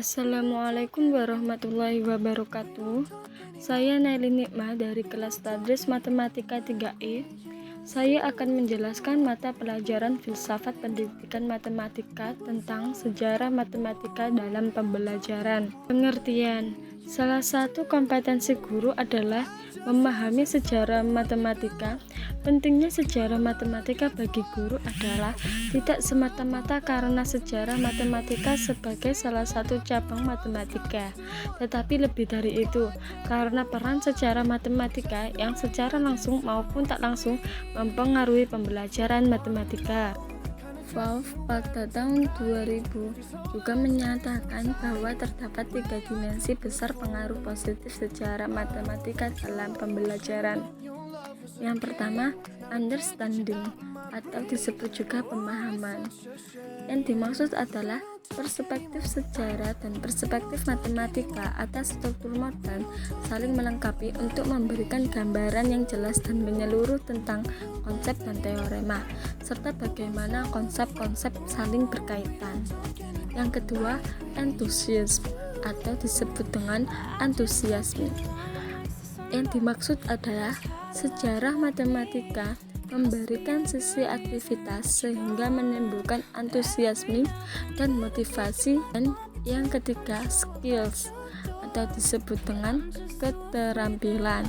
Assalamualaikum warahmatullahi wabarakatuh. Saya Naili Nikma dari kelas Tadris Matematika 3E. Saya akan menjelaskan mata pelajaran Filsafat Pendidikan Matematika tentang sejarah matematika dalam pembelajaran. Pengertian: salah satu kompetensi guru adalah memahami sejarah matematika. Pentingnya sejarah matematika bagi guru adalah tidak semata-mata karena sejarah matematika sebagai salah satu cabang matematika, tetapi lebih dari itu, karena peran sejarah matematika yang secara langsung maupun tak langsung mempengaruhi pembelajaran matematika. Wolff pada tahun 2000 juga menyatakan bahwa terdapat 3 dimensi besar pengaruh positif sejarah matematika dalam pembelajaran. Yang pertama, understanding atau disebut juga pemahaman. Yang dimaksud adalah perspektif sejarah dan perspektif matematika atas struktur modern saling melengkapi untuk memberikan gambaran yang jelas dan menyeluruh tentang konsep dan teorema, serta bagaimana konsep-konsep saling berkaitan. Yang kedua, enthusiasm atau disebut dengan antusiasme. Yang dimaksud adalah sejarah matematika memberikan sisi aktivitas sehingga menimbulkan antusiasme dan motivasi. Dan yang ketiga, skills atau disebut dengan keterampilan.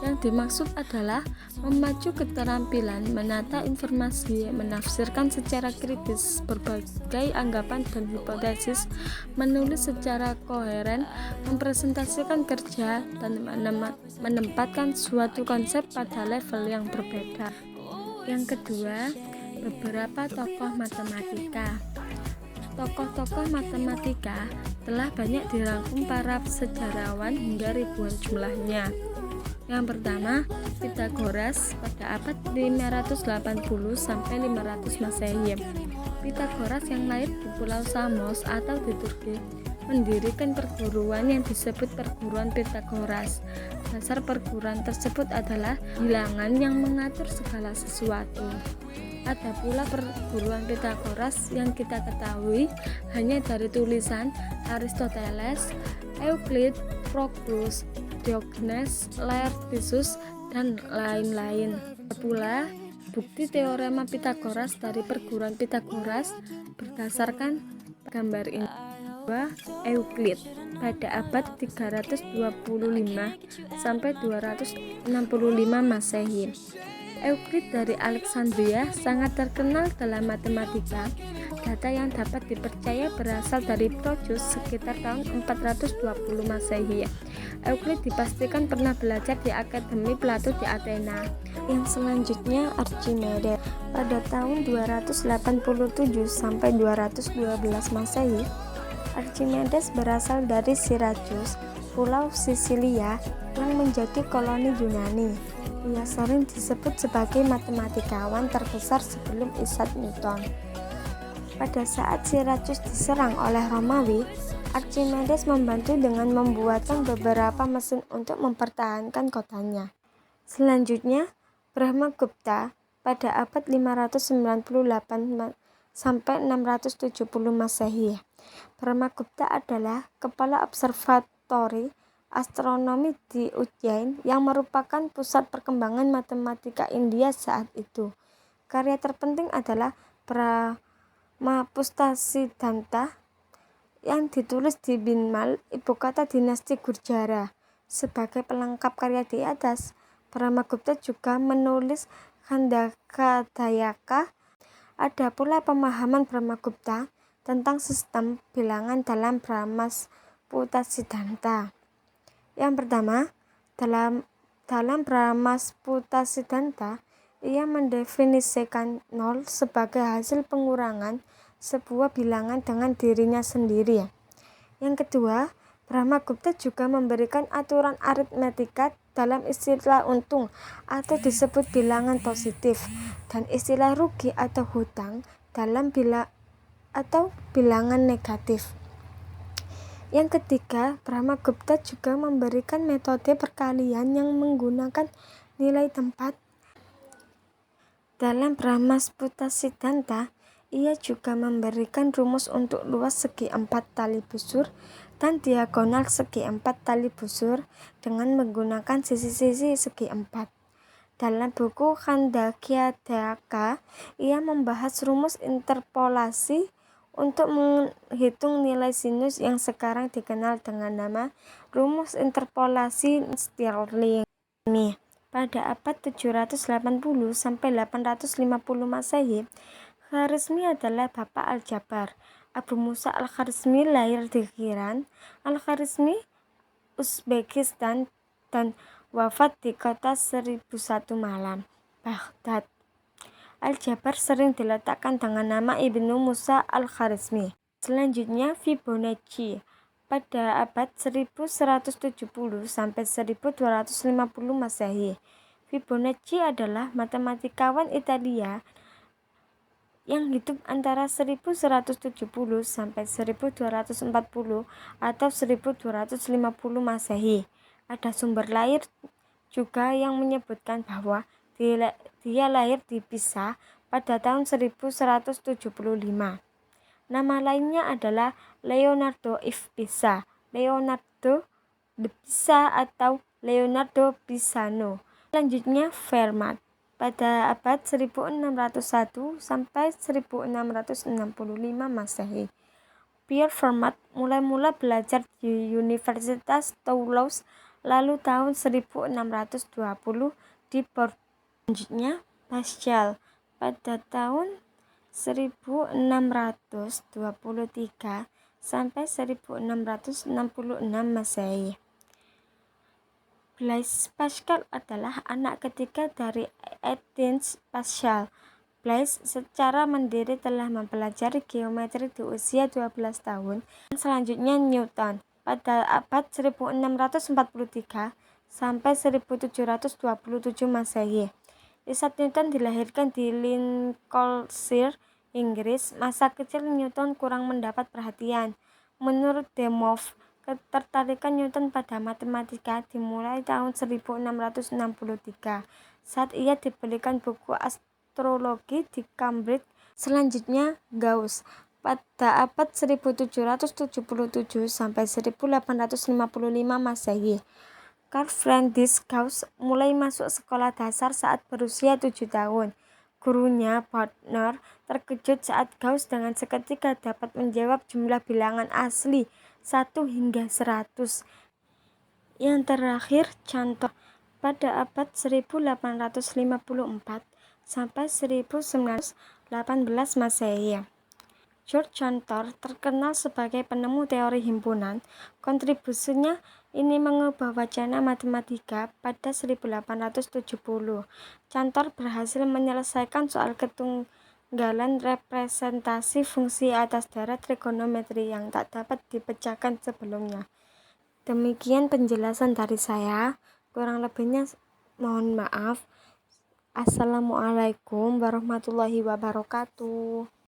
Yang dimaksud adalah memacu keterampilan menata informasi, menafsirkan secara kritis berbagai anggapan dan hipotesis, menulis secara koheren, mempresentasikan kerja, dan menempatkan suatu konsep pada level yang berbeda. Yang kedua, beberapa tokoh matematika. Tokoh-tokoh matematika telah banyak dirangkum para sejarawan hingga ribuan jumlahnya. Yang pertama, Pythagoras pada abad 580 sampai 500 Masehi. Pythagoras yang lahir di Pulau Samos atau di Turki mendirikan perguruan yang disebut perguruan Pythagoras. Dasar perguruan tersebut adalah bilangan yang mengatur segala sesuatu. Ada pula perguruan Pythagoras yang kita ketahui hanya dari tulisan Aristoteles, Euclid, Proclus, Diogenes Laertius, dan lain-lain. Ada pula bukti teorema Pythagoras dari perguruan Pythagoras berdasarkan gambar ini. Euclid pada abad 325 sampai 265 Masehi. Euclid dari Alexandria sangat terkenal dalam matematika. Data yang dapat dipercaya berasal dari Proclus sekitar tahun 420 Masehi. Euclid dipastikan pernah belajar di Akademi Plato di Athena. Yang selanjutnya Archimedes pada tahun 287 sampai 212 Masehi. Archimedes berasal dari Syracuse, Pulau Sisilia yang menjadi koloni Yunani. Ia sering disebut sebagai matematikawan terbesar sebelum Isaac Newton. Pada saat Syracuse diserang oleh Romawi, Archimedes membantu dengan membuatkan beberapa mesin untuk mempertahankan kotanya. Selanjutnya, Brahmagupta pada abad 598 sampai 670 Masehi. Brahmagupta adalah kepala observatori astronomi di Ujjain yang merupakan pusat perkembangan matematika India saat itu. Karya terpenting adalah Brahmapustasiddhanta yang ditulis di Binmal, ibu kota dinasti Gurjara. Sebagai pelengkap karya di atas, Brahmagupta juga menulis Khandakadayaka. Ada pula pemahaman Brahmagupta tentang sistem bilangan dalam Brahmasputasiddhanta. Yang pertama, dalam Brahmasputasiddhanta, ia mendefinisikan nol sebagai hasil pengurangan sebuah bilangan dengan dirinya sendiri. Yang kedua, Brahmagupta juga memberikan aturan aritmetika dalam istilah untung atau disebut bilangan positif, dan istilah rugi atau hutang dalam bilangan negatif. Yang ketiga, Brahmagupta juga memberikan metode perkalian yang menggunakan nilai tempat. Dalam Brahmasputasiddhanta, Ia juga memberikan rumus untuk luas segi 4 tali busur dan diagonal segi 4 tali busur dengan menggunakan sisi-sisi segi 4. Dalam buku Khandakyadaka, ia membahas rumus interpolasi untuk menghitung nilai sinus yang sekarang dikenal dengan nama rumus interpolasi Stirling. Pada abad 780 sampai 850 Masehi, Khwarizmi adalah bapak aljabar. Abu Musa al-Khwarizmi lahir di Iran, al-Khwarizmi, Uzbekistan, dan wafat di kota 1001 Malam, Baghdad. Aljabar sering diletakkan dengan nama Ibnu Musa al-Khwarizmi. Selanjutnya Fibonacci. Pada abad 1170 sampai 1250 Masehi, Fibonacci adalah matematikawan Italia yang hidup antara 1170 sampai 1240 atau 1250 Masehi. Ada sumber lain juga yang menyebutkan bahwa dia lahir di Pisa pada tahun 1175. Nama lainnya adalah Leonardo F. Pisa, Leonardo de Pisa atau Leonardo Pisano. Selanjutnya Fermat. Pada abad 1601 sampai 1665 Masehi, Pierre Fermat mulai belajar di Universitas Toulouse, lalu tahun 1620 di Bordeaux. Selanjutnya Pascal. Pada tahun 1623 sampai 1666 Masehi. Blaise Pascal adalah anak ketiga dari Étienne Pascal. Blaise secara mandiri telah mempelajari geometri di usia 12 tahun. Dan selanjutnya Newton pada abad 1643 sampai 1727 Masehi. Isaac Newton dilahirkan di Lincolnshire, Inggris. Masa kecil Newton kurang mendapat perhatian. Menurut De Moivre, ketertarikan Newton pada matematika dimulai tahun 1663 saat ia dibelikan buku astrologi di Cambridge. Selanjutnya Gauss. Pada abad 1777 sampai 1855 Masehi, Carl Friedrich Gauss mulai masuk sekolah dasar saat berusia 7 tahun. Gurunya, Bodmer, terkejut saat Gauss dengan seketika dapat menjawab jumlah bilangan asli 1 hingga 100. Yang terakhir, Cantor. Pada abad 1854 sampai 1918 Masehi, George Cantor terkenal sebagai penemu teori himpunan. Kontribusinya ini mengubah wacana matematika pada 1870. Cantor berhasil menyelesaikan soal ketunggalan representasi fungsi atas darah trigonometri yang tak dapat dipecahkan sebelumnya. Demikian penjelasan dari saya. Kurang lebihnya mohon maaf. Assalamualaikum warahmatullahi wabarakatuh.